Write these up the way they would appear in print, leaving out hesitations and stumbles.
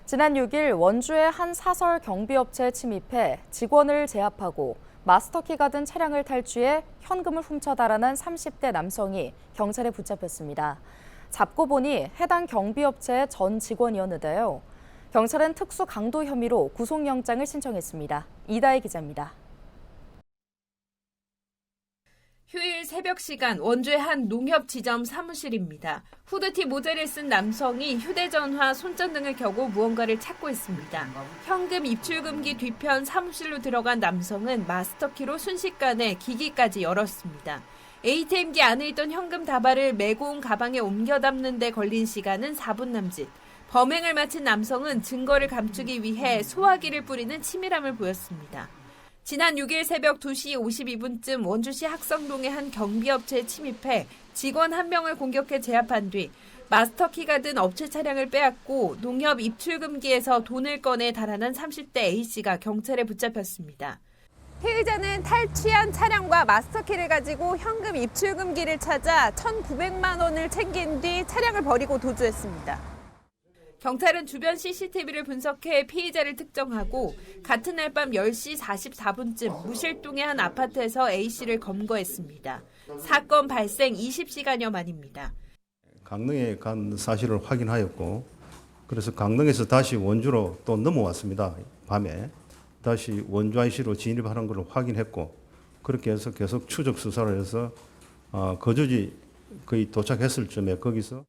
지난 6일 원주의 한 사설 경비업체에 침입해 직원을 제압하고 마스터키가 든 차량을 탈취해 현금을 훔쳐 달아난 30대 남성이 경찰에 붙잡혔습니다. 잡고 보니 해당 경비업체의 전 직원이었는데요. 경찰은 특수 강도 혐의로 구속영장을 신청했습니다. 이다혜 기자입니다. 휴일 새벽 시간 원주의 한 농협 지점 사무실입니다. 후드티 모자를 쓴 남성이 휴대전화, 손전등을 켜고 무언가를 찾고 있습니다. 현금 입출금기 뒤편 사무실로 들어간 남성은 마스터키로 순식간에 기기까지 열었습니다. ATM기 안에 있던 현금 다발을 메고 온 가방에 옮겨 담는 데 걸린 시간은 4분 남짓. 범행을 마친 남성은 증거를 감추기 위해 소화기를 뿌리는 치밀함을 보였습니다. 지난 6일 새벽 2시 52분쯤 원주시 학성동의 한 경비업체에 침입해 직원 한 명을 공격해 제압한 뒤 마스터키가 든 업체 차량을 빼앗고 농협 입출금기에서 돈을 꺼내 달아난 30대 A씨가 경찰에 붙잡혔습니다. 피의자는 탈취한 차량과 마스터키를 가지고 현금 입출금기를 찾아 1,900만 원을 챙긴 뒤 차량을 버리고 도주했습니다. 경찰은 주변 CCTV를 분석해 피의자를 특정하고 같은 날 밤 10시 44분쯤 무실동의 한 아파트에서 A씨를 검거했습니다. 사건 발생 20시간여 만입니다. 강릉에 간 사실을 확인하였고 그래서 강릉에서 다시 원주로 또 넘어왔습니다. 밤에 다시 원주 IC로 진입하는 걸 확인했고 그렇게 해서 계속 추적 수사를 해서 거주지 거의 도착했을 쯤에 거기서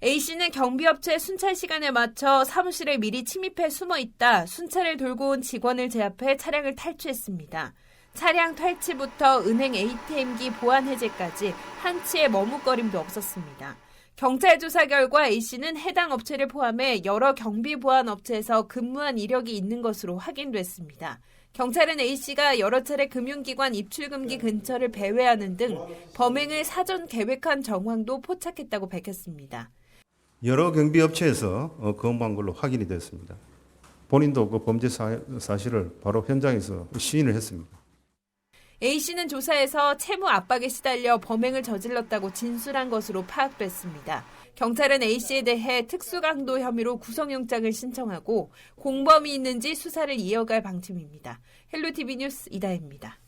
A씨는 경비업체 순찰 시간에 맞춰 사무실에 미리 침입해 숨어 있다 순찰을 돌고 온 직원을 제압해 차량을 탈취했습니다. 차량 탈취부터 은행 ATM기 보안 해제까지 한치의 머뭇거림도 없었습니다. 경찰 조사 결과 A씨는 해당 업체를 포함해 여러 경비 보안 업체에서 근무한 이력이 있는 것으로 확인됐습니다. 경찰은 A씨가 여러 차례 금융기관 입출금기 근처를 배회하는 등 범행을 사전 계획한 정황도 포착했다고 밝혔습니다. 여러 경비업체에서 거부한 걸로 확인이 됐습니다. 본인도 그 범죄 사실을 바로 현장에서 시인을 했습니다. A씨는 조사에서 채무 압박에 시달려 범행을 저질렀다고 진술한 것으로 파악됐습니다. 경찰은 A씨에 대해 특수강도 혐의로 구속영장을 신청하고 공범이 있는지 수사를 이어갈 방침입니다. 헬로티비 뉴스 이다혜입니다.